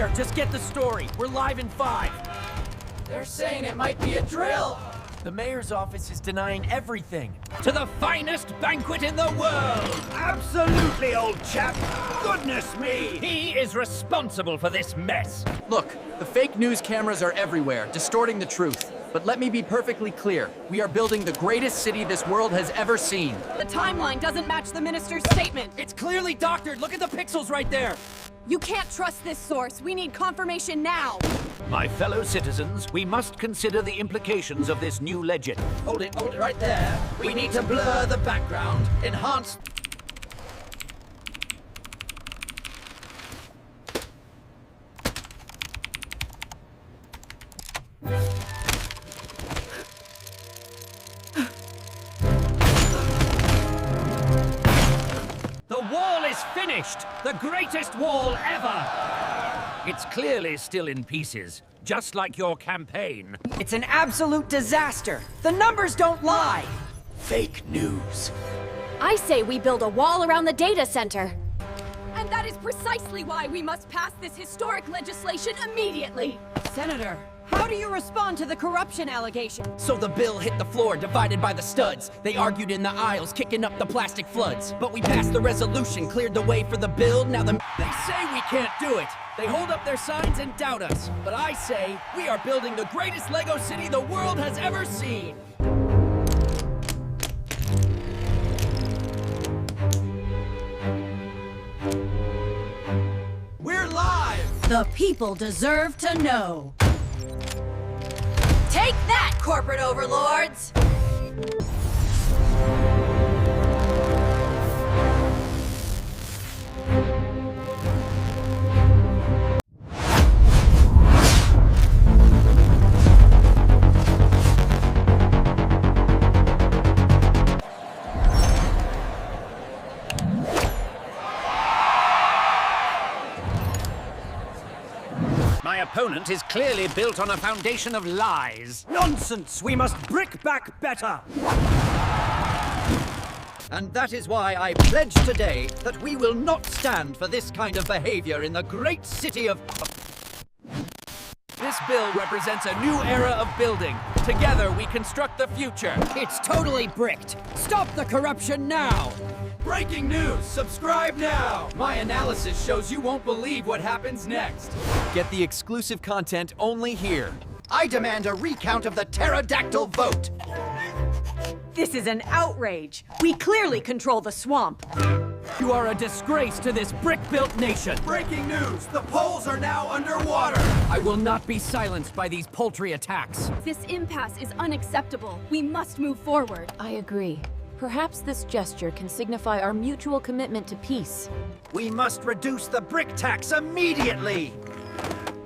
care. Just get the story. We're live in 5. They're saying it might be a drill. The mayor's office is denying everything. To the finest banquet in the world! Absolutely, old chap! Goodness me! He is responsible for this mess. Look, the fake news cameras are everywhere, distorting the truth. But let me be perfectly clear. We are building the greatest city this world has ever seen. The timeline doesn't match the minister's statement. It's clearly doctored. Look at the pixels right there. You can't trust this source. We need confirmation now. My fellow citizens, we must consider the implications of this new legend. Hold it right there. We need to blur the background, enhance... The wall is finished! The greatest wall ever! It's clearly still in pieces, just like your campaign. It's an absolute disaster. The numbers don't lie. Fake news. I say we build a wall around the data center. And that is precisely why we must pass this historic legislation immediately. Senator, how do you respond to the corruption allegation? So the bill hit the floor, divided by the studs. They argued in the aisles, kicking up the plastic floods. But we passed the resolution, cleared the way for the bill. Now they say we can't do it. They hold up their signs and doubt us. But I say, we are building the greatest Lego city the world has ever seen. We're live! The people deserve to know. Take that, corporate overlords! My opponent is clearly built on a foundation of lies. Nonsense! We must brick back better! And that is why I pledge today that we will not stand for this kind of behavior in the great city of... This bill represents a new era of building. Together, we construct the future. It's totally bricked. Stop the corruption now! Breaking news! Subscribe now! My analysis shows you won't believe what happens next. Get the exclusive content only here. I demand a recount of the pterodactyl vote. This is an outrage. We clearly control the swamp. You are a disgrace to this brick-built nation. Breaking news! The polls are now underwater! I will not be silenced by these paltry attacks. This impasse is unacceptable. We must move forward. I agree. Perhaps this gesture can signify our mutual commitment to peace. We must reduce the brick tax immediately!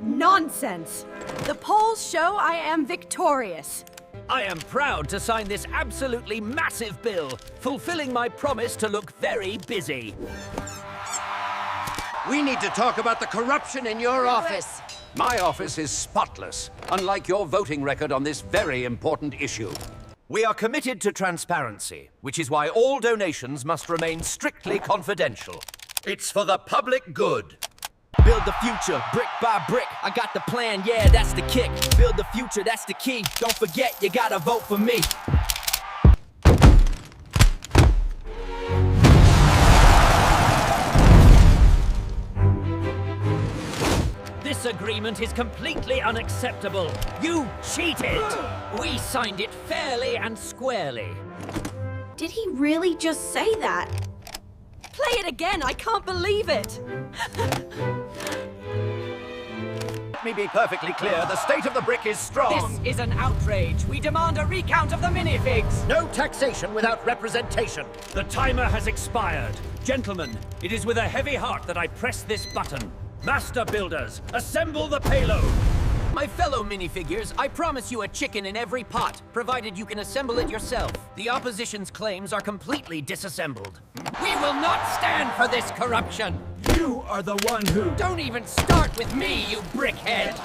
Nonsense! The polls show I am victorious. I am proud to sign this absolutely massive bill, fulfilling my promise to look very busy. We need to talk about the corruption in your office. My office is spotless, unlike your voting record on this very important issue. We are committed to transparency, which is why all donations must remain strictly confidential. It's for the public good. Build the future, brick by brick. I got the plan, yeah, that's the kick. Build the future, that's the key. Don't forget, you gotta vote for me. This agreement is completely unacceptable. You cheated! We signed it fairly and squarely. Did he really just say that? Play it again, I can't believe it! Let me be perfectly clear, the state of the brick is strong. This is an outrage. We demand a recount of the minifigs. No taxation without representation. The timer has expired. Gentlemen, it is with a heavy heart that I press this button. Master builders, assemble the payload. My fellow minifigures, I promise you a chicken in every pot, provided you can assemble it yourself. The opposition's claims are completely disassembled. We will not stand for this corruption. You are the one who... Don't even start with me, you brickhead.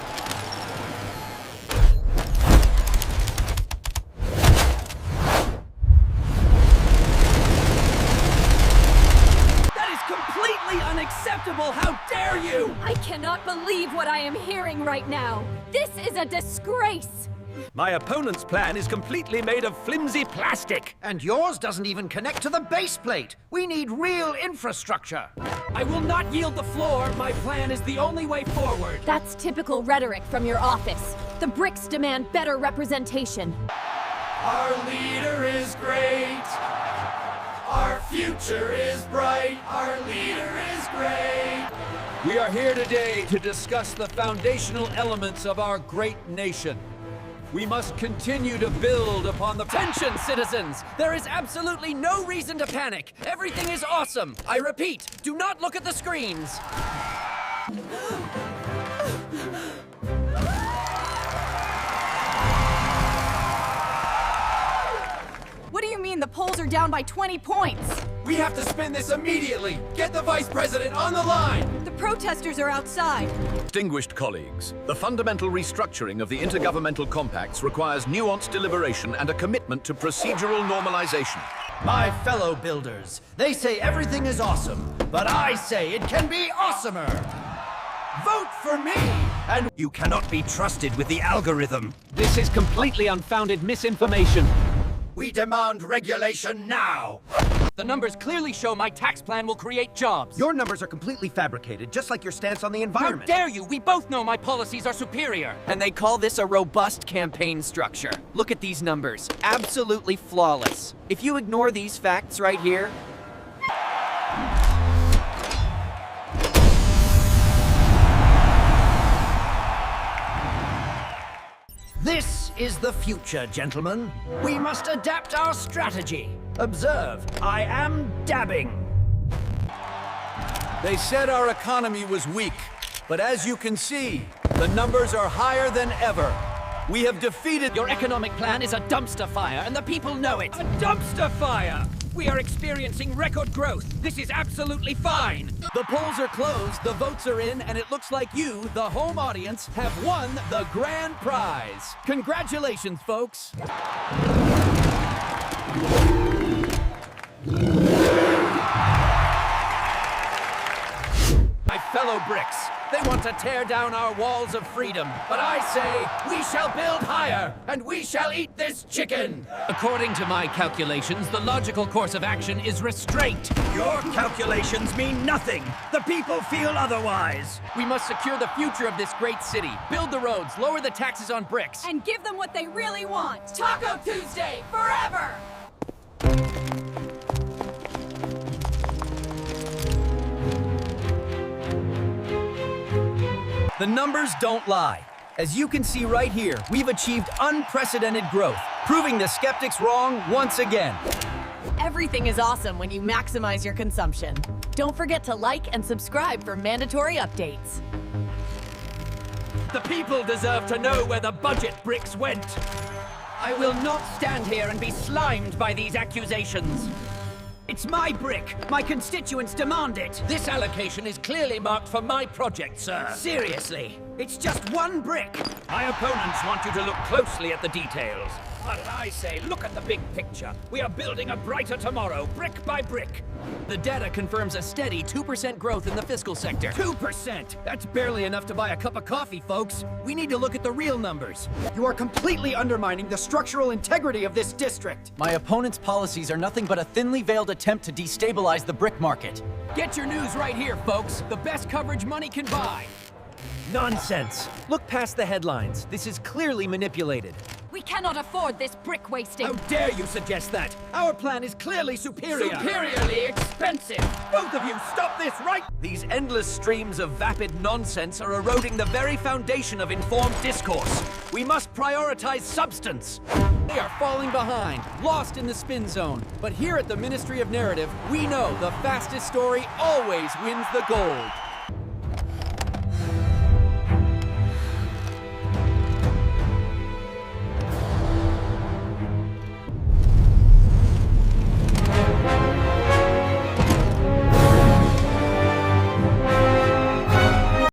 That is completely unacceptable. How dare you? I cannot cannot believe what I am hearing right now. This is a disgrace. My opponent's plan is completely made of flimsy plastic. And yours doesn't even connect to the base plate. We need real infrastructure. I will not yield the floor. My plan is the only way forward. That's typical rhetoric from your office. The bricks demand better representation. Our leader is great. Our future is bright. Our leader is great. We are here today to discuss the foundational elements of our great nation. We must continue to build upon the... Attention, citizens! There is absolutely no reason to panic. Everything is awesome. I repeat, do not look at the screens. What do you mean the polls are down by 20 points? We have to spin this immediately. Get the vice president on the line. The protesters are outside. Distinguished colleagues, the fundamental restructuring of the Intergovernmental Compacts requires nuanced deliberation and a commitment to procedural normalization. My fellow builders, they say everything is awesome, but I say it can be awesomer. Vote for me! And you cannot be trusted with the algorithm. This is completely unfounded misinformation. We demand regulation now! The numbers clearly show my tax plan will create jobs. Your numbers are completely fabricated, just like your stance on the How environment. dare you! We both know my policies are superior. And they call this a robust campaign structure. Look at these numbers. Absolutely flawless. If you ignore these facts right here... This is the future, gentlemen. We must adapt our strategy. Observe, I am dabbing. They said our economy was weak, but as you can see, the numbers are higher than ever. We have defeated... Your economic plan is a dumpster fire, and the people know it. A dumpster fire! We are experiencing record growth. This is absolutely fine. The polls are closed, the votes are in, and it looks like you, the home audience, have won the grand prize. Congratulations, folks. My fellow bricks, they want to tear down our walls of freedom. But I say, we shall build higher, and we shall eat this chicken. According to my calculations, the logical course of action is restraint. Your calculations mean nothing. The people feel otherwise. We must secure the future of this great city, build the roads, lower the taxes on bricks. And give them what they really want. Taco Tuesday, forever! The numbers don't lie. As you can see right here, we've achieved unprecedented growth, proving the skeptics wrong once again. Everything is awesome when you maximize your consumption. Don't forget to like and subscribe for mandatory updates. The people deserve to know where the budget bricks went. I will not stand here and be slimed by these accusations. It's my brick. My constituents demand it. This allocation is clearly marked for my project, sir. Seriously, it's just one brick. My opponents want you to look closely at the details. But I say, look at the big picture. We are building a brighter tomorrow, brick by brick. The data confirms a steady 2% growth in the fiscal sector. 2%. That's barely enough to buy a cup of coffee, folks. We need to look at the real numbers. You are completely undermining the structural integrity of this district. My opponent's policies are nothing but a thinly veiled attempt to destabilize the brick market. Get your news right here, folks. The best coverage money can buy. Nonsense. Look past the headlines. This is clearly manipulated. We cannot afford this brick wasting. How dare you suggest that? Our plan is clearly superior. Superiorly expensive. Both of you, stop this right! These endless streams of vapid nonsense are eroding the very foundation of informed discourse. We must prioritize substance. They are falling behind, lost in the spin zone. But here at the Ministry of Narrative, we know the fastest story always wins the gold.